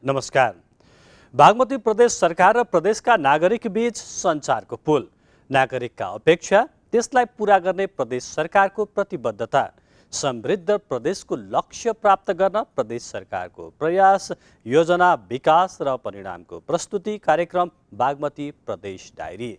नमस्कार। बागमती प्रदेश सरकार र प्रदेशका नागरिक बीच सञ्चारको पुल, नागरिकका अपेक्षा, त्यसलाई पूरा गर्ने प्रदेश सरकारको प्रतिबद्धता, समृद्ध प्रदेशको लक्ष्य प्राप्त गर्न प्रदेश सरकारको प्रयास, योजना, विकास र परिणामको प्रस्तुति कार्यक्रम बागमती प्रदेश डायरी।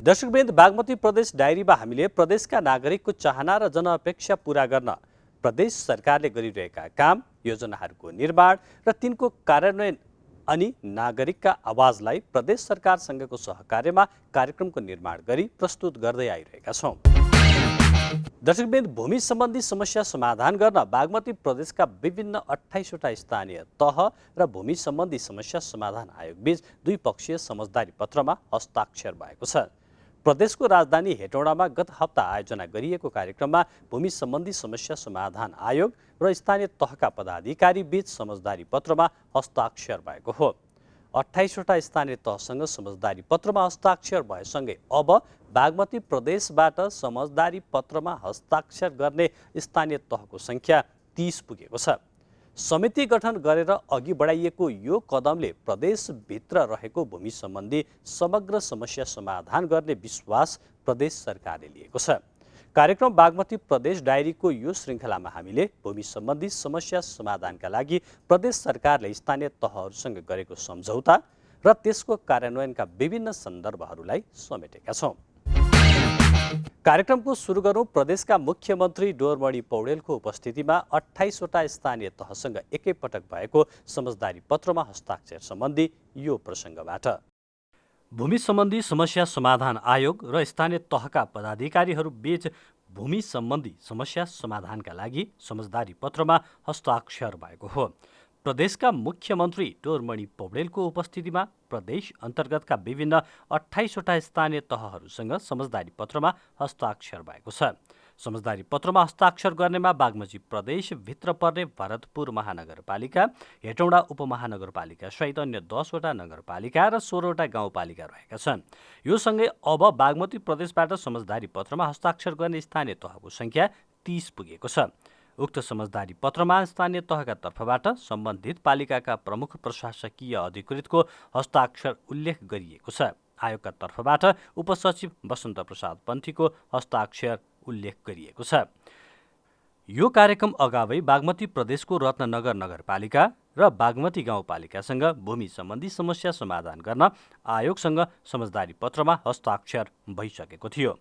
दर्शकवृन्द, बागमती प्रदेश डायरीमा हामीले प्रदेशका नागरिकको चाहना र जनअपेक्षा पूरा गर्न प्रदेश सरकारले गरिरहेका काम, योजनाहरूको निर्माण र तिनको कार्यान्वयन अनि नागरिकका आवाजलाई प्रदेश सरकारसँगको सहकार्यमा कार्यक्रमको निर्माण गरी प्रस्तुत गर्दै आइरहेका छौँ। दर्शकवृन्द, भूमि सम्बन्धी समस्या समाधान गर्न बागमती प्रदेशका विभिन्न 28वटा स्थानीय तह र भूमि सम्बन्धी समस्या समाधान आयोग बीच द्विपक्षीय समझदारी पत्रमा हस्ताक्षर भएको छ। प्रदेशको राजधानी हेटौडामा गत हप्ता आयोजना गरिएको कार्यक्रममा भूमि सम्बन्धी समस्या समाधान आयोग र स्थानीय तहका पदाधिकारी बीच समझदारी पत्रमा हस्ताक्षर भएको हो। 28वटा स्थानीय तहसँग समझदारी पत्रमा हस्ताक्षर भएसँगै अब बागमती प्रदेशबाट समझदारी पत्रमा हस्ताक्षर गर्ने स्थानीय तहको सङ्ख्या 30 पुगेको छ। समिति गठन गरेर अघि बढाइएको यो कदमले प्रदेशभित्र रहेको भूमि सम्बन्धी समग्र समस्या समाधान गर्ने विश्वास प्रदेश सरकारले लिएको छ। कार्यक्रम बागमती प्रदेश डायरीको यो श्रृङ्खलामा हामीले भूमि सम्बन्धी समस्या समाधानका लागि प्रदेश सरकारले स्थानीय तहहरूसँग गरेको सम्झौता र त्यसको कार्यान्वयनका विभिन्न सन्दर्भहरूलाई समेटेका छौँ। कार्यक्रमको सुरु गरौँ प्रदेशका मुख्यमन्त्री डोरमणि पौडेलको उपस्थितिमा 28वटा स्थानीय तहसँग एकैपटक भएको समझदारी पत्रमा हस्ताक्षर सम्बन्धी यो प्रसङ्गबाट। भूमि सम्बन्धी समस्या समाधान आयोग र स्थानीय तहका पदाधिकारीहरू बीच भूमि सम्बन्धी समस्या समाधानका लागि समझदारी पत्रमा हस्ताक्षर भएको हो। प्रदेशका मुख्यमन्त्री डोरमणि पौडेलको उपस्थितिमा प्रदेश अन्तर्गतका विभिन्न 28वटा स्थानीय तहहरूसँग समझदारी पत्रमा हस्ताक्षर भएको छ। समझदारी पत्रमा हस्ताक्षर गर्नेमा बागमती प्रदेशभित्र पर्ने भरतपुर महानगरपालिका, हेटौडा उपमहानगरपालिका सहित अन्य 10वटा नगरपालिका र 16वटा गाउँपालिका रहेका छन्। यो सँगै अब बागमती प्रदेशबाट समझदारी पत्रमा हस्ताक्षर गर्ने स्थानीय तहको सङ्ख्या 30 पुगेको छ। उक्त समझदारी पत्रमा स्थानीय तहका तर्फबाट सम्बन्धित पालिकाका प्रमुख प्रशासकीय अधिकृतको हस्ताक्षर उल्लेख गरिएको छ। आयोगका तर्फबाट उपसचिव वसन्त प्रसाद पन्थीको हस्ताक्षर उल्लेख गरिएको छ। यो कार्यक्रम अगावै बागमती प्रदेशको रत्ननगर नगरपालिका र बागमती गाउँपालिकासँग भूमि सम्बन्धी समस्या समाधान गर्न आयोगसँग समझदारी पत्रमा हस्ताक्षर भइसकेको थियो।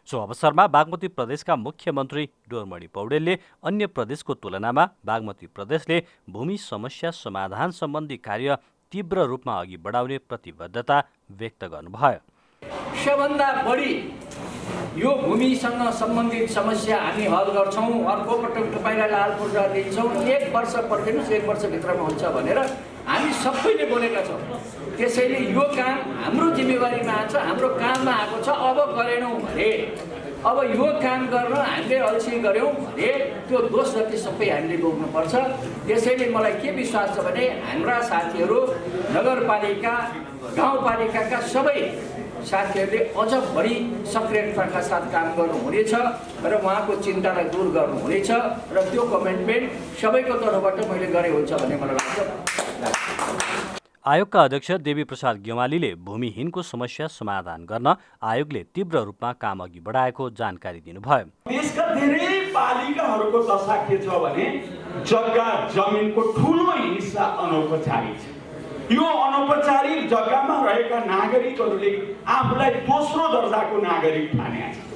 सो अवसरमा बागमती प्रदेशका मुख्यमन्त्री डोरमणि पौडेलले अन्य प्रदेशको तुलनामा बागमती प्रदेशले भूमि समस्या समाधान सम्बन्धी कार्य तीव्र रूपमा अघि बढाउने प्रतिबद्धता व्यक्त गर्नुभयो। सबभन्दा बढी यो भूमिसँग सम्बन्धित समस्या हामी हल गर्छौँ। अर्को पटक तपाईँलाई लाल पूर्जा दिन्छौँ। 1 वर्ष पर्खिनुहोस्, 1 वर्षभित्रमा हुन्छ भनेर हामी सबैले बोलेका छौँ। त्यसैले यो काम हाम्रो जिम्मेवारीमा आएको छ, हाम्रो काममा आएको छ। अब गरेनौँ भने, अब यो काम गर्न हामीले अल्छी गऱ्यौँ भने त्यो दोष जति सबै हामीले बोक्नुपर्छ। त्यसैले मलाई के विश्वास छ भने हाम्रा साथीहरू नगरपालिका गाउँपालिकाका सबै साथीहरूले अझ बढी सक्रियताका साथ काम गर्नुहुनेछ र उहाँको चिन्तालाई दूर गर्नुहुनेछ र त्यो कमिटमेन्ट सबैको तर्फबाट मैले गरेँ हुन्छ भन्ने मलाई लाग्छ। आयोगका अध्यक्ष देवी प्रसाद गेवालीले भूमिहीनको समस्या समाधान गर्न आयोगले तीव्र रूपमा काम अघि बढाएको जानकारी दिनुभयो। देशका धेरै पालिकाहरूको दशा के छ भने जग्गा जमिनको ठुलो हिस्सा अनौपचारिक छ। यो अनौपचारिक जग्गामा रहेका नागरिकहरूले आफूलाई दोस्रो दर्जाको नागरिक ठानेका छन्।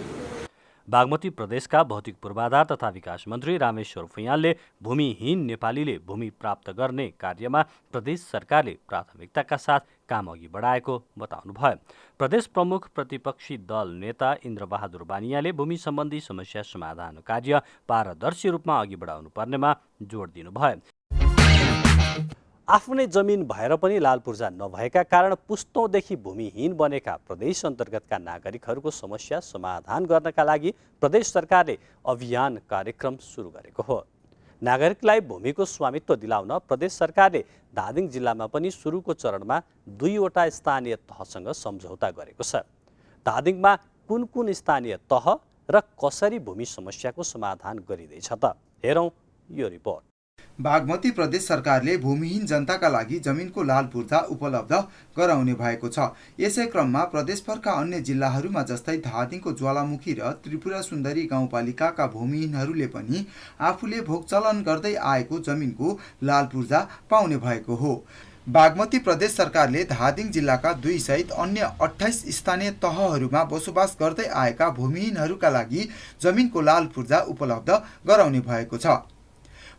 बागमती प्रदेशका भौतिक पूर्वाधार तथा विकास मन्त्री रामेश्वर फुयालले भूमिहीन नेपालीले भूमि प्राप्त गर्ने कार्यमा प्रदेश सरकारले प्राथमिकताका साथ काम अघि बढाएको बताउनुभयो। प्रदेश प्रमुख प्रतिपक्षी दल नेता इन्द्रबहादुर बानियाले भूमि सम्बन्धी समस्या समाधान कार्य पारदर्शी रूपमा अघि बढाउनु पर्नेमा जोड दिनुभयो। आफ्नै जमिन भएर पनि लाल पूर्जा नभएका कारण पुस्तौँदेखि भूमिहीन बनेका प्रदेश अन्तर्गतका नागरिकहरूको समस्या समाधान गर्नका लागि प्रदेश सरकारले अभियान कार्यक्रम सुरु गरेको हो। नागरिकलाई भूमिको स्वामित्व दिलाउन प्रदेश सरकारले धादिङ जिल्लामा पनि सुरुको चरणमा 2वटा स्थानीय तहसँग सम्झौता गरेको छ। धादिङमा कुन स्थानीय तह र कसरी भूमि समस्याको समाधान गरिँदैछ त हेरौँ यो रिपोर्ट। बागमती प्रदेश सरकारले भूमिहीन जनताका लागि जमिनको लाल पूर्जा उपलब्ध गराउने भएको छ। यसै क्रममा प्रदेशभरका अन्य जिल्लाहरूमा जस्तै धादिङको ज्वालामुखी र त्रिपुरा सुन्दरी गाउँपालिकाका भूमिहीनहरूले पनि आफूले भोगचलन गर्दै आएको जमिनको लाल पूर्जा पाउने भएको हो। बागमती प्रदेश सरकारले धादिङ जिल्लाका 2 सहित अन्य 28 स्थानीय तहहरूमा बसोबास गर्दै आएका भूमिहीनहरूका लागि जमिनको लाल पूर्जा उपलब्ध गराउने भएको छ।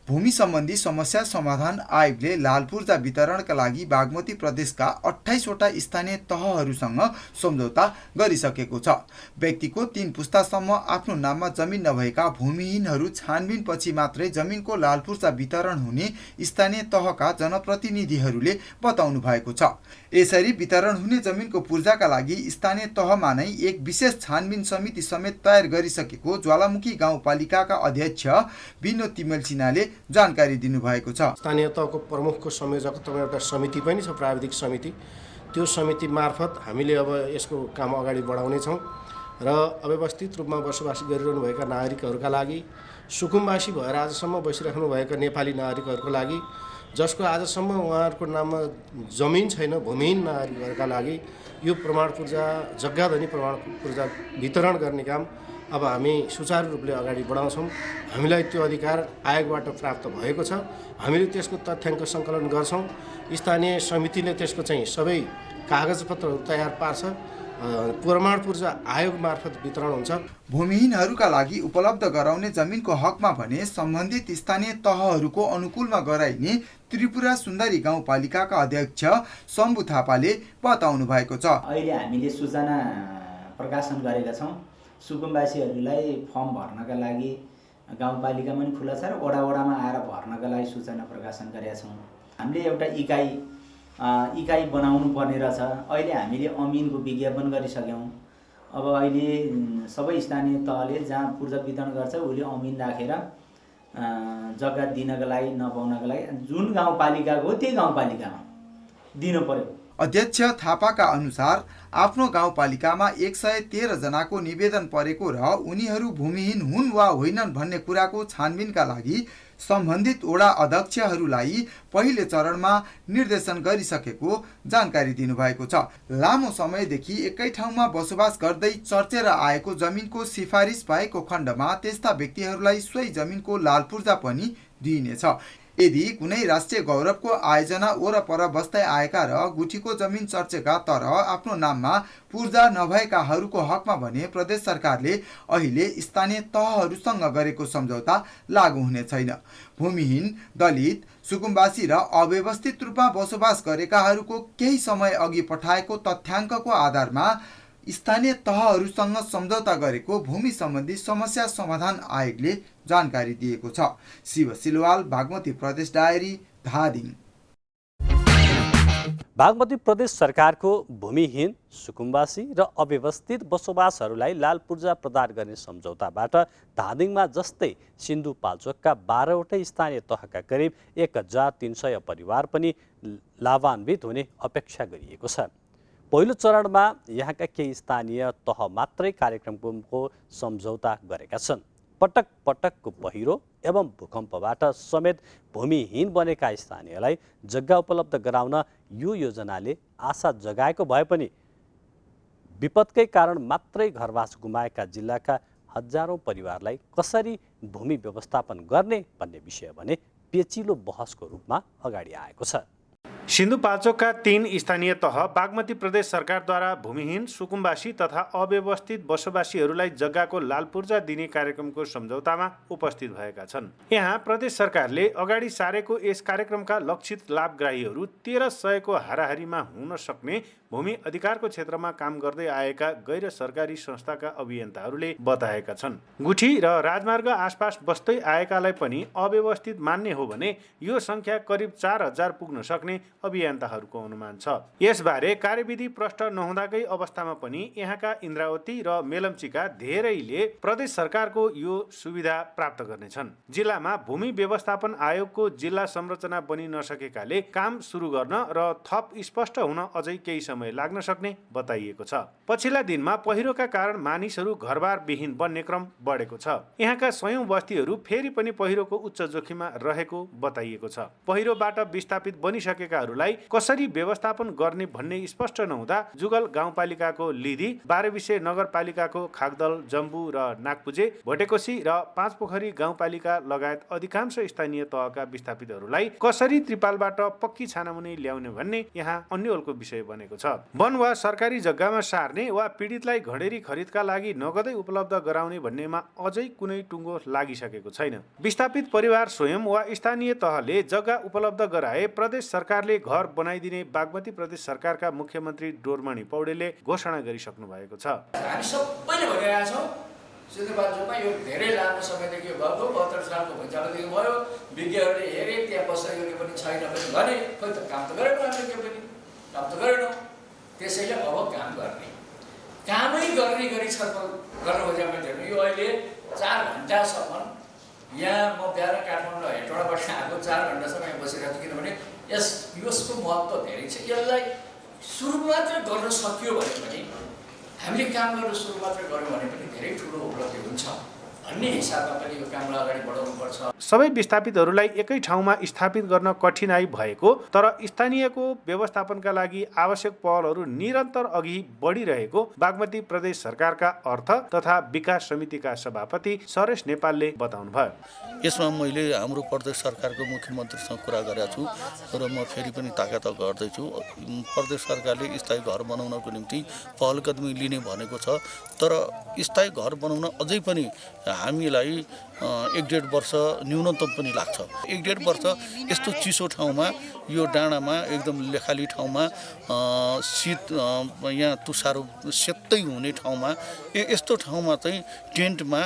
भूमि सम्बन्धी समस्या समाधान आयोगले लाल पूर्जा वितरणका लागि बागमती प्रदेशका 28 वटा स्थानीय तहहरूसँग सम्झौता गरिसकेको छ। व्यक्तिको 3 पुस्तासम्म आफ्नो नाममा जमिन नभएका भूमिहीनहरू छानबिनपछि मात्रै जमिनको लाल पूर्जा वितरण हुने स्थानीय तहका जनप्रतिनिधिहरूले बताउनु भएको छ। यसरी वितरण हुने जमिनको पूर्जाका लागि स्थानीय तहमा नै एक विशेष छानबिन समिति समेत तयार गरिसकेको ज्वालामुखी गाउँपालिकाका अध्यक्ष विनोद तिमेल सिन्हाले जानकारी दिनुभएको छ। स्थानीय तहको प्रमुखको संयोजकत्वमा एउटा समिति पनि छ, प्राविधिक समिति। त्यो समिति मार्फत हामीले अब यसको काम अगाडि बढाउनेछौँ र अव्यवस्थित रूपमा बसोबासी गरिरहनुभएका नागरिकहरूका लागि, सुकुम्बासी भएर आजसम्म बसिराख्नुभएका नेपाली नागरिकहरूको लागि, जसको आजसम्म उहाँहरूको नाममा जमिन छैन, भूमिहीन नागरिकहरूका लागि यो प्रमाण पूर्जा, जग्गाधनी प्रमाण पूर्जा वितरण गर्ने काम अब हामी सुचारू रूपले अगाडि बढाउँछौँ। हामीलाई त्यो अधिकार आयोगबाट प्राप्त भएको छ। हामीले त्यसको तथ्याङ्क सङ्कलन गर्छौँ। स्थानीय समितिले त्यसको चाहिँ सबै कागजपत्रहरू तयार पार्छ। प्रमाण पूर्जा आयोग मार्फत वितरण हुन्छ। भूमिहीनहरूका लागि उपलब्ध गराउने जमिनको हकमा भने सम्बन्धित स्थानीय तहहरूको अनुकूलमा गराइने त्रिपुरा सुन्दरी गाउँपालिकाका अध्यक्ष शम्भु थापाले बताउनु भएको छ। अहिले हामीले सूचना प्रकाशन गरेका छौँ। सुकुम्बासीहरूलाई फर्म भर्नका लागि गाउँपालिकामा पनि खुला छ र वडामा आएर भर्नका लागि सूचना प्रकाशन गरेका छौँ। हामीले एउटा इकाइ बनाउनु पर्ने रहेछ। अहिले हामीले अमिनको विज्ञापन गरिसक्यौँ। अब अहिले सबै स्थानीय तहले जहाँ पूर्जा वितरण गर्छ उसले अमिन राखेर जग्गा दिनका लागि नपाउनका लागि जुन गाउँपालिकाको हो त्यही गाउँपालिकामा दिनु पर्यो। अध्यक्ष थापाका अनुसार आफ्नो गाउँपालिकामा 113 जनाको निवेदन परेको र उनीहरू भूमिहीन हुन् वा होइनन् भन्ने कुराको छानबिनका लागि सम्बन्धित वडा अध्यक्षहरूलाई पहिले चरणमा निर्देशन गरिसकेको जानकारी दिनुभएको छ। लामो समयदेखि एकै ठाउँमा बसोबास गर्दै चर्चेर आएको जमिनको सिफारिस भएको खण्डमा त्यस्ता व्यक्तिहरूलाई सोही जमिनको लाल पूर्जा पनि दिइनेछ। यदि कुनै राष्ट्रिय गौरवको आयोजना वरपर बस्दै आएका र गुठीको जमिन चर्चेका तर आफ्नो नाममा पूर्जा नभएकाहरूको हकमा भने प्रदेश सरकारले अहिले स्थानीय तहहरूसँग गरेको सम्झौता लागू हुने छैन। भूमिहीन, दलित, सुकुम्बासी र अव्यवस्थित रूपमा बसोबास गरेकाहरूको केही समय अघि पठाएको तथ्याङ्कको आधारमा स्थानीय तहहरूसँग सम्झौता गरेको भूमि सम्बन्धी समस्या समाधान आयोगले जानकारी दिएको छ। शिव सिलवाल, बागमती प्रदेश डायरी, धादिङ। बागमती प्रदेश सरकारको भूमिहीन, सुकुम्बासी र अव्यवस्थित बसोबासहरूलाई लाल पूर्जा प्रदान गर्ने सम्झौताबाट धादिङमा जस्तै सिन्धुपाल्चोकका 12 वटै स्थानीय तहका करिब 1300 परिवार पनि लाभान्वित हुने अपेक्षा गरिएको छ। पहिलो चरणमा यहाँका केही स्थानीय तह मात्रै कार्यक्रमको सम्झौता गरेका छन्। पटक पटकको पहिरो एवं भूकम्पबाट समेत भूमिहीन बनेका स्थानीयलाई जग्गा उपलब्ध गराउन यो योजनाले आशा जगाएको भए पनि विपदकै कारण मात्रै घरबास गुमाएका जिल्लाका हजारौं परिवारलाई कसरी भूमि व्यवस्थापन गर्ने भन्ने विषय भने पेचिलो बहसको रूपमा अगाडि आएको छ। सिन्धुपाल्चोकका 3 स्थानीय तह बागमती प्रदेश सरकारद्वारा भूमिहीन, सुकुम्बासी तथा अव्यवस्थित बसोबासीहरूलाई जग्गाको लाल पूर्जा दिने कार्यक्रमको सम्झौतामा उपस्थित भएका छन्। यहाँ प्रदेश सरकारले अगाडि सारेको यस कार्यक्रमका लक्षित लाभग्राहीहरू 1300 को हाराहारीमा हुन सक्ने भूमि अधिकारको क्षेत्रमा काम गर्दै आएका गैर सरकारी संस्थाका अभियन्ताहरूले बताएका छन्। गुठी र राजमार्ग आसपास बस्दै आएकालाई पनि अव्यवस्थित मान्ने हो भने यो संख्या करिब 4000 पुग्न सक्ने अभियन्ताहरूको अनुमान छ। यसबारे कार्यविधि प्रष्ट नहुँदाकै अवस्थामा पनि यहाँका इन्द्रावती र मेलम्चीका धेरैले प्रदेश सरकारको यो सुविधा प्राप्त गर्नेछन्। जिल्लामा भूमि व्यवस्थापन आयोगको जिल्ला संरचना बनि नसकेकाले काम सुरु गर्न र थप स्पष्ट हुन अझै केही समय लाग्न सक्ने बताइएको छ। पछिल्ला दिनमा पहिरोका कारण मानिसहरू घरबार विहीन बन्ने क्रम बढेको छ। यहाँका सयौं बस्तीहरू फेरि पनि पहिरोको उच्च जोखिममा रहेको बताइएको छ। पहिरोबाट विस्थापित बनिसकेकाहरूलाई कसरी व्यवस्थापन गर्ने भन्ने स्पष्ट नहुँदा जुगल गाउँपालिकाको लिधी, बारेविसे नगरपालिकाको खागदल, जम्बु र नागपुजे, भोटेकोसी र पाँचपोखरी गाउँपालिका लगायत अधिकांश स्थानीय तहका विस्थापितहरूलाई कसरी त्रिपालबाट पक्की छानामुनि ल्याउने भन्ने यहाँ अन्योलको विषय बनेको छ। वन वा सरकारी जग्गामा सार्ने वा पीडितलाई घडेरी खरिदका लागि नगदै उपलब्ध गराउने भन्नेमा अझै कुनै टुङ्गो लागिसकेको छैन। विस्थापित परिवार स्वयं वा स्थानीय तहले जग्गा उपलब्ध गराए प्रदेश सरकारले घर बनाइदिने बागमती प्रदेश सरकारका मुख्यमन्त्री डोरमणि पौडेलले घोषणा गरिसक्नु भएको छ। हामी सबैले भनिरहेका छौँ सिन्धुपाल्चोकमा यो धेरै लामो समयदेखि भएको 72 सालको भइसकेदेखि भयो। विज्ञहरूले हेरे त्यहाँ बस्न योग्य पनि छैन पनि भने, खोइ त काम त गरेनौँ हामीले, के पनि काम त गरेनौँ। त्यसैले अब काम गर्ने, कामै गर्ने गरी छलफल गर्न खोजेका मान्छेहरू यो अहिले 4 घन्टासम्म यहाँ म बिहान काठमाडौँ हेटौँडाबाट आएको 4 घन्टासम्म यहाँ बसिरहेको छु। किनभने यसको महत्त्व धेरै छ। यसलाई सुरु मात्र गर्न सकियो भने पनि, हामीले काम गर्न सुरु मात्र गऱ्यौँ भने पनि धेरै ठुलो उपलब्धि हुन्छ भन्ने हिसाबमा पनि यो कामलाई अगाडि बढाउनुपर्छ। सबै विस्थापितहरूलाई एकै ठाउँमा स्थापित गर्न कठिनाई भएको तर स्थानीयको व्यवस्थापनका लागि आवश्यक पहलहरू निरन्तर अघि बढिरहेको बागमती प्रदेश सरकारका अर्थ तथा विकास समितिका सभापति सरेश नेपालले बताउनुभयो। यसमा मैले हाम्रो प्रदेश सरकारको मुख्यमन्त्रीसँग कुरा गरेको छु र म फेरि पनि ताकत गर्दैछु। प्रदेश सरकारले स्थायी घर बनाउनको निम्ति पहल कदमी लिने भनेको छ, तर स्थायी घर बनाउन अझै पनि हामीलाई 1-1.5 वर्ष न्यूनतम पनि लाग्छ। 1-1.5 वर्ष यस्तो चिसो ठाउँमा, यो डाँडामा एकदम लेखाली ठाउँमा, शीत यहाँ तुसारो सेतै हुने ठाउँमा, यस्तो ठाउँमा चाहिँ टेन्टमा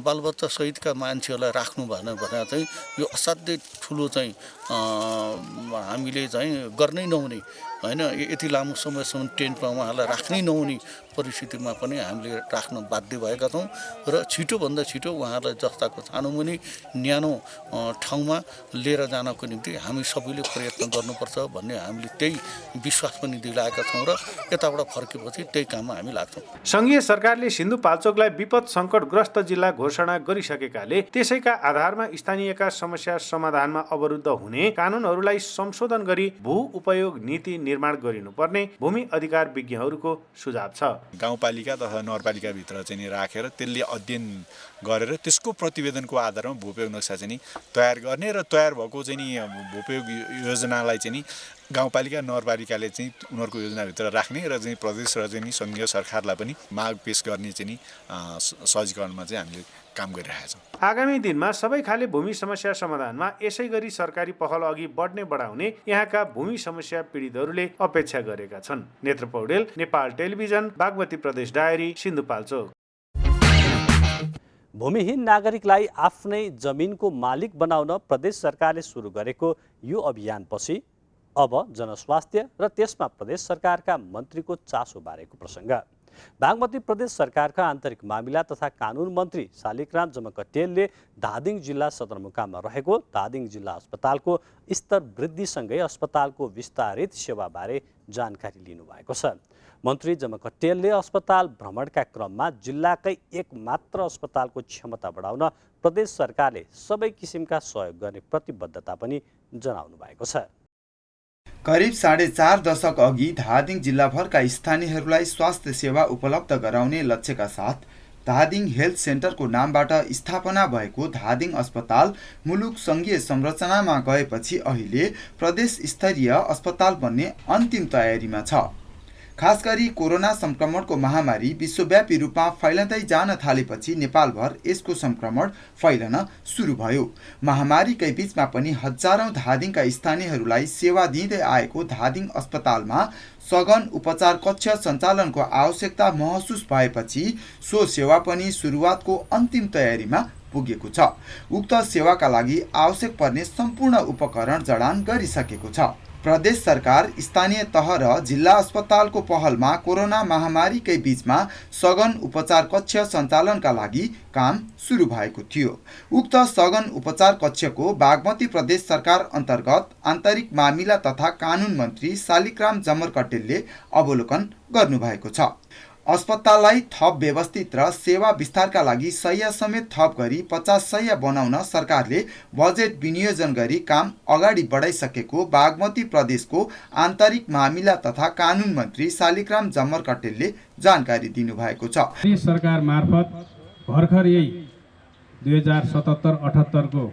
बालबच्चा सहितका मान्छेहरूलाई राख्नु भने चाहिँ यो असाध्यै ठुलो चाहिँ हामीले चाहिँ गर्नै नहुने होइन। यति लामो समयसम्म टेन्टमा उहाँहरूलाई राख्नै नहुने परिस्थितिमा पनि हामीले राख्न बाध्य भएका छौँ र छिटोभन्दा छिटो उहाँहरूलाई जस्ताको छानोमुनि न्यानो ठाउँमा लिएर जानको निम्ति हामी सबैले प्रयत्न गर्नुपर्छ भन्ने हामीले त्यही विश्वास पनि दिलाएका छौँ र यताबाट फर्केपछि त्यही काममा हामी लाग्छौँ। सङ्घीय सरकारले सिन्धुपाल्चोकलाई विपद सङ्कटग्रस्त जिल्ला घोषणा गरिसकेकाले त्यसैका आधारमा स्थानीयका समस्या समाधानमा अवरुद्ध हुने कानुनहरूलाई संशोधन गरी भू उपयोग नीति निर्माण गरिनुपर्ने भूमि अधिकार विज्ञहरूको सुझाव छ। गाउँपालिका तथा नगरपालिकाभित्र चाहिँ नि राखेर त्यसले अध्ययन गरेर त्यसको प्रतिवेदनको आधारमा भूउपयोग नक्सा चाहिँ नि तयार गर्ने र तयार भएको चाहिँ नि भूउपयोग योजनालाई चाहिँ नि गाउँपालिका नगरपालिकाले चाहिँ उनीहरूको योजनाभित्र राख्ने र चाहिँ प्रदेश र चाहिँ सङ्घीय सरकारलाई पनि माग पेश गर्ने चाहिँ नि सहजीकरणमा चाहिँ हामीले काम गरिरहेका छौँ। आगामी दिनमा सबै खाले भूमि समस्या समाधानमा यसै गरी सरकारी पहल अघि बढाउने यहाँका भूमि समस्या पीडितहरूले अपेक्षा गरेका छन्। नेत्र पौडेल, नेपाल टेलिभिजन, बागमती प्रदेश डायरी, सिन्धुपाल्चोक। भूमिहीन नागरिकलाई आफ्नै जमिनको मालिक बनाउन प्रदेश सरकारले सुरु गरेको यो अभियानपछि अब जनस्वास्थ्य र त्यसमा प्रदेश सरकारका मन्त्रीको चासो बारेको प्रसङ्ग। बागमती प्रदेश सरकारका आन्तरिक मामिला तथा कानुन मन्त्री शालिग्राम जमकटेलले धादिङ जिल्ला सदरमुकाममा रहेको धादिङ जिल्ला अस्पतालको स्तर वृद्धिसँगै अस्पतालको विस्तारित सेवाबारे जानकारी लिनुभएको छ। मन्त्री जमकटेलले अस्पताल भ्रमणका क्रममा जिल्लाकै एक मात्र अस्पतालको क्षमता बढाउन प्रदेश सरकारले सबै किसिमका सहयोग गर्ने प्रतिबद्धता पनि जनाउनु भएको छ। करिब 4.5 दशक अघि धादिङ जिल्लाभरका स्थानीयहरूलाई स्वास्थ्य सेवा उपलब्ध गराउने लक्ष्यका साथ धादिङ हेल्थ सेन्टरको नामबाट स्थापना भएको धादिङ अस्पताल मुलुक सङ्घीय संरचनामा गएपछि अहिले प्रदेश स्तरीय अस्पताल बन्ने अन्तिम तयारीमा छ। खास गरी कोरोना संक्रमणको महामारी विश्वव्यापी रूपमा फैलिँदै जान थालेपछि नेपालभर यसको संक्रमण फैलन सुरु भयो। महामारीकै बीचमा पनि हजारौं धादिङका स्थानीयहरूलाई सेवा दिँदै आएको धादिङ अस्पतालमा सघन उपचार कक्ष सञ्चालनको आवश्यकता महसुस भएपछि सो सेवा पनि सुरुवातको अन्तिम तयारीमा पुगेको छ। उक्त सेवाका लागि आवश्यक पर्ने सम्पूर्ण उपकरण जडान गरिसकेको छ। प्रदेश सरकार स्थानीय तह र जिल्ला अस्पतालको पहलमा कोरोना महामारीकै बीचमा सघन उपचार कक्ष सञ्चालनका लागि काम सुरु भएको थियो। उक्त सघन उपचार कक्षको बागमती प्रदेश सरकार अन्तर्गत आन्तरिक मामिला तथा कानुन मन्त्री शालिग्राम जमरकटेलले अवलोकन गर्नुभएको छ। अस्पताललाई थप व्यवस्थित र सेवा विस्तारका लागि शैय्या समेत थप गरी 50 शैय्या बनाउन सरकारले बजेट विनियोजन गरी काम अगाडि बढाइसकेको बागमती प्रदेशको आन्तरिक मामिला तथा कानुन मन्त्री शालिग्राम जमरकटेलले जानकारी दिनुभएको छ। प्रदेश सरकार मार्फत भर्खर यही 2077-78 को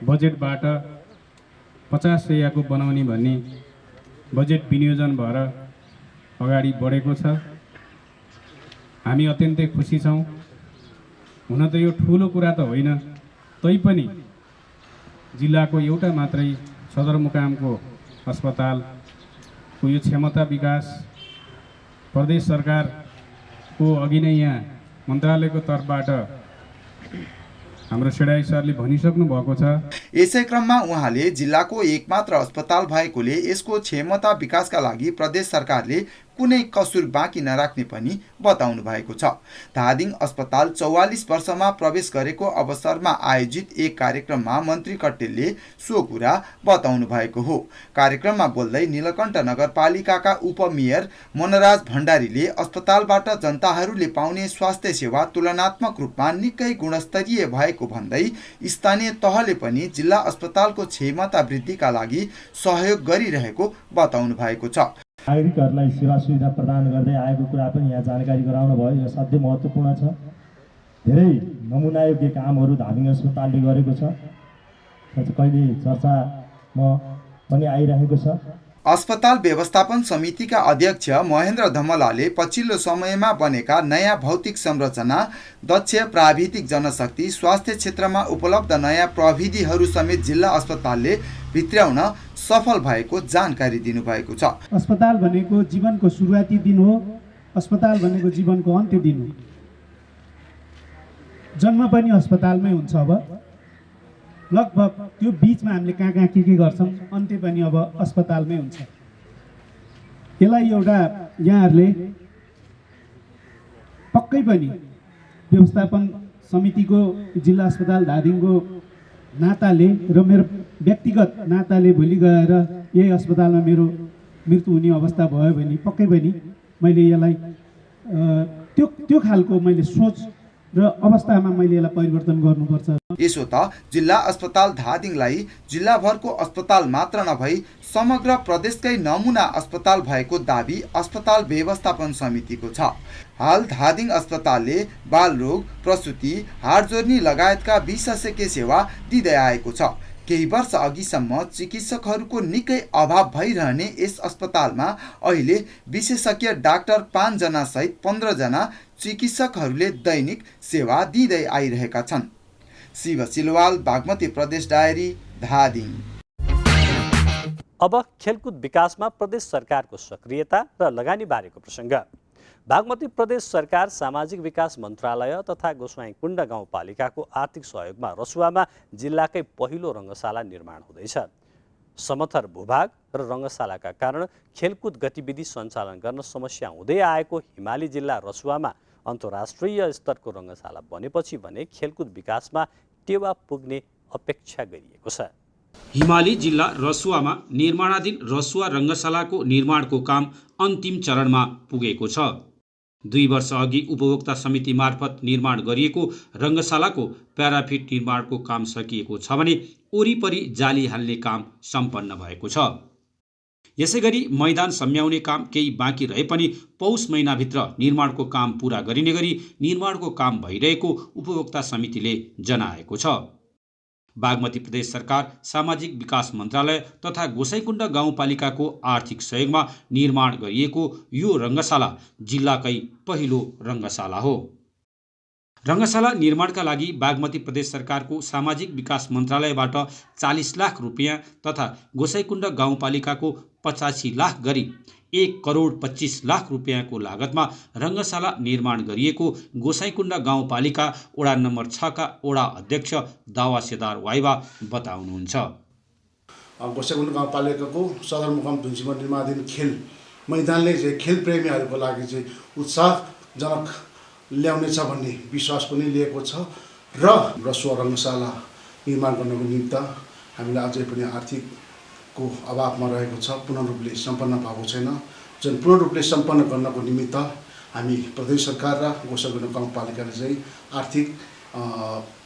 बजेटबाट 50 शैय्याको बनाउने भन्ने बजेट विनियोजन भएर अगाडि बढेको छ। हामी अत्यन्तै खुसी छौँ। हुन त यो ठुलो कुरा त होइन, तैपनि जिल्लाको एउटा मात्रै सदरमुकामको अस्पतालको यो क्षमता विकास प्रदेश सरकारको अघि नै यहाँ मन्त्रालयको तर्फबाट हाम्रो सेडाई सरले भनिसक्नु भएको छ। यसै क्रममा उहाँले जिल्लाको एकमात्र अस्पताल भएकोले यसको क्षमता विकासका लागि प्रदेश सरकारले कुनै कसुर बाँकी नराख्ने पनि बताउनु भएको छ। धादिङ अस्पताल 44 वर्षमा प्रवेश गरेको अवसरमा आयोजित एक कार्यक्रममा मन्त्री कट्टेलले सो कुरा बताउनु भएको हो। कार्यक्रममा बोल्दै नीलकण्ठ नगरपालिकाका उपमेयर मनराज भण्डारीले अस्पतालबाट जनताहरूले पाउने स्वास्थ्य सेवा तुलनात्मक रूपमा निकै गुणस्तरीय भएको भन्दै स्थानीय तहले पनि जिल्ला अस्पतालको क्षमता वृद्धिका लागि सहयोग गरिरहेको बताउनु भएको छ। नागरिकहरूलाई सेवा सुविधा प्रदान गर्दै आएको कुरा पनि यहाँ जानकारी गराउनु भयो। यो साध्यै महत्त्वपूर्ण छ। धेरै नमुनायोग्य कामहरू धादिङ अस्पतालले गरेको छ, कहिले चर्चामा पनि आइरहेको छ। अस्पताल व्यवस्थापन समितिका अध्यक्ष महेन्द्र धमलाले पछिल्लो समयमा बनेका नयाँ भौतिक संरचना, दक्ष प्राविधिक जनशक्ति, स्वास्थ्य क्षेत्रमा उपलब्ध नयाँ प्रविधिहरू समेत जिल्ला अस्पतालले भित्र्याउन सफल भएको जानकारी दिनुभएको छ। अस्पताल भनेको जीवनको सुरुवाती दिन हो, अस्पताल भनेको जीवनको अन्त्य दिन हो। जन्म पनि अस्पतालमै हुन्छ। अब लगभग त्यो बीचमा हामीले कहाँ कहाँ के गर्छौँ, अन्त्य पनि अब अस्पतालमै हुन्छ। यसलाई एउटा यहाँहरूले पक्कै पनि व्यवस्थापन समितिको जिल्ला अस्पताल धादिङको नाताले र मेरो व्यक्तिगत नाताले भोलि गएर यही अस्पतालमा मेरो मृत्यु हुने अवस्था भयो भने पक्कै पनि मैले यसलाई त्यो खालको मैले सोच र अवस्थामा मैले यसलाई परिवर्तन गर्नुपर्छ। यसो त जिल्ला अस्पताल धादिङलाई जिल्लाभरको अस्पताल मात्र नभई समग्र प्रदेशकै नमुना अस्पताल भएको दाबी अस्पताल व्यवस्थापन समितिको छ। हाल धादिङ अस्पतालले बालरोग, प्रसुति, हाड जोर्नी लगायतका विशेषज्ञ सेवा दिँदै आएको छ। केही वर्ष अघिसम्म चिकित्सकहरूको निकै अभाव भइरहने यस अस्पतालमा अहिले विशेषज्ञ डाक्टर 5 जना सहित 15 जना चिकित्सकहरूले दैनिक सेवा दिँदै आइरहेका छन्। शिव सिलवाल, बागमती प्रदेश डायरी, धादिङ। अब खेलकुद विकासमा प्रदेश सरकारको सक्रियता र लगानी बारेको प्रसङ्ग। बागमती प्रदेश सरकार सामाजिक विकास मन्त्रालय तथा गोसाइँकुण्ड गाउँपालिकाको आर्थिक सहयोगमा रसुवामा जिल्लाकै पहिलो रङ्गशाला निर्माण हुँदैछ। समथर भूभाग र रङ्गशालाका कारण खेलकुद गतिविधि सञ्चालन गर्न समस्या हुँदै आएको हिमाली जिल्ला रसुवामा अन्तर्राष्ट्रिय स्तरको रङ्गशाला बनेपछि भने खेलकुद विकासमा टेवा पुग्ने अपेक्षा गरिएको छ। हिमाली जिल्ला रसुवामा निर्माणाधीन रसुवा रङ्गशालाको निर्माणको काम अन्तिम चरणमा पुगेको छ। 2 वर्ष अघि उपभोक्ता समिति मार्फत निर्माण गरिएको रङ्गशालाको प्याराफिट निर्माणको काम सकिएको छ भने वरिपरि जाली हाल्ने काम सम्पन्न भएको छ। यसैगरी मैदान सम्याउने काम केही बाँकी रहे पनि पौष महिनाभित्र निर्माणको काम पूरा गरिने गरी निर्माणको काम भइरहेको उपभोक्ता समितिले जनाएको छ। बागमती प्रदेश सरकार सामाजिक विकास मन्त्रालय तथा गोसाइँकुण्ड गाउँपालिकाको आर्थिक सहयोगमा निर्माण गरिएको यो रङ्गशाला जिल्लाकै पहिलो रङ्गशाला हो। रङ्गशाला निर्माणका लागि बागमती प्रदेश सरकारको सामाजिक विकास मन्त्रालयबाट 40 लाख रुपियाँ तथा गोसाइँकुण्ड गाउँपालिकाको 85 लाख गरी 1,25,00,000 रुपियाँको लागतमा रङ्गशाला निर्माण गरिएको गोसाइँकुण्ड गाउँपालिका वडा नम्बर 6 का वडा अध्यक्ष दावा सेदार वाइवा बताउनुहुन्छ। गोसाइकुण्ड गाउँपालिकाको सदरमुकाम धुन्सीमा निर्माणाधीन खेल मैदानले चाहिँ खेल प्रेमीहरूको लागि चाहिँ उत्साहजनक ल्याउनेछ भन्ने विश्वास पनि लिएको छ र रसुवा रङ्गशाला निर्माण गर्नको निमित्त हामीलाई अझै पनि आर्थिकको अभावमा रहेको छ, पूर्ण रूपले सम्पन्न भएको छैन। जुन पूर्ण रूपले सम्पन्न गर्नको निमित्त हामी प्रदेश सरकार र गोसाइकुण्ड गाउँपालिकाले चाहिँ आर्थिक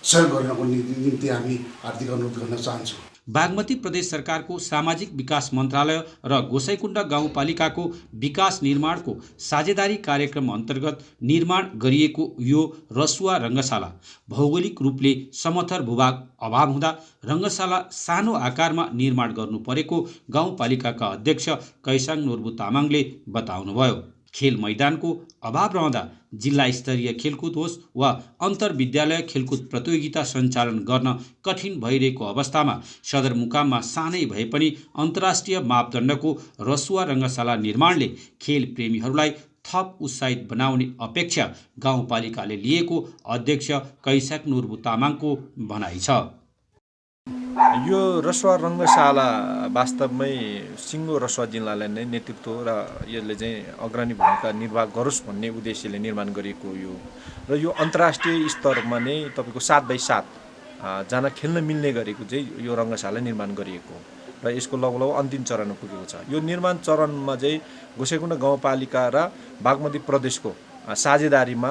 सहयोग गर्नको निम्ति हामी हार्दिक अनुरोध गर्न चाहन्छौँ। बागमती प्रदेश सरकारको सामाजिक विकास मन्त्रालय र गोसाइकुण्ड गाउँपालिकाको विकास निर्माणको साझेदारी कार्यक्रम अन्तर्गत निर्माण गरिएको यो रसुवा रङ्गशाला भौगोलिक रूपले समथर भूभाग अभाव हुँदा रङ्गशाला सानो आकारमा निर्माण गर्नु परेको गाउँपालिकाका अध्यक्ष कैसाङ नोर्बु तामाङले बताउनुभयो। खेल मैदानको अभाव रहँदा जिल्ला स्तरीय खेलकुद होस् वा अन्तर्विद्यालय खेलकुद प्रतियोगिता सञ्चालन गर्न कठिन भइरहेको अवस्थामा सदरमुकाममा सानै भए पनि अन्तर्राष्ट्रिय मापदण्डको रसुवा रङ्गशाला निर्माणले खेल प्रेमीहरूलाई थप उत्साहित बनाउने अपेक्षा गाउँपालिकाले लिएको अध्यक्ष कैसाङ नोर्बु तामाङको भनाइ छ। यो रसुवा रङ्गशाला वास्तवमै सिङ्गो रसुवा जिल्लालाई नै नेतृत्व र यसले चाहिँ अग्रणी भूमिका निर्वाह गरोस् भन्ने उद्देश्यले निर्माण गरिएको यो र यो अन्तर्राष्ट्रिय स्तरमा नै तपाईँको 7x7 जना खेल्न मिल्ने गरेको चाहिँ यो रङ्गशाला निर्माण गरिएको र यसको लगभग अन्तिम चरणमा पुगेको छ। यो निर्माण चरणमा चाहिँ गोसाइकुण्ड गाउँपालिका र बागमती प्रदेशको साझेदारीमा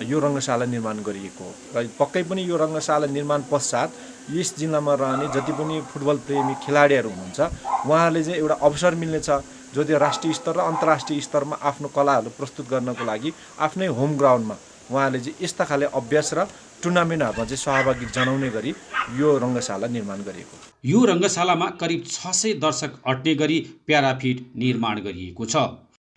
यो रङ्गशाला निर्माण गरिएको र पक्कै पनि यो रङ्गशाला निर्माण पश्चात यस जिल्लामा रहने जति पनि फुटबल प्रेमी खेलाडीहरू हुनुहुन्छ उहाँहरूले चाहिँ एउटा अवसर मिल्नेछ जो त्यो राष्ट्रिय स्तर र अन्तर्राष्ट्रिय स्तरमा आफ्नो कलाहरू प्रस्तुत गर्नको लागि आफ्नै होम ग्राउन्डमा उहाँहरूले चाहिँ यस्ता खाले अभ्यास र टुर्नामेन्टहरूमा चाहिँ सहभागी जनाउने गरी यो रङ्गशाला निर्माण गरिएको। यो रङ्गशालामा करिब 600 दर्शक अट्ने गरी प्याराफिट निर्माण गरिएको छ।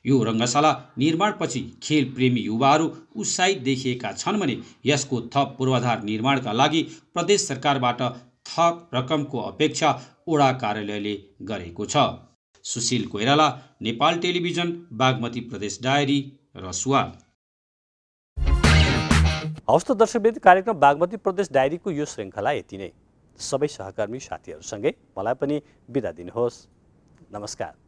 यो रङ्गशाला निर्माणपछि खेल प्रेमी युवाहरू उत्साहित देखिएका छन् भने यसको थप पूर्वाधार निर्माणका लागि प्रदेश सरकारबाट थप रकमको अपेक्षा ओडा कार्यालयले गरेको छ। सुशील कोइराला, नेपाल टेलिभिजन, बागमती प्रदेश डायरी, रसुवा। हवस् त दर्शकवृन्द, कार्यक्रम बागमती प्रदेश डायरीको यो श्रृङ्खला यति नै। सबै सहकर्मी साथीहरूसँगै मलाई पनि बिदा दिनुहोस्। नमस्कार।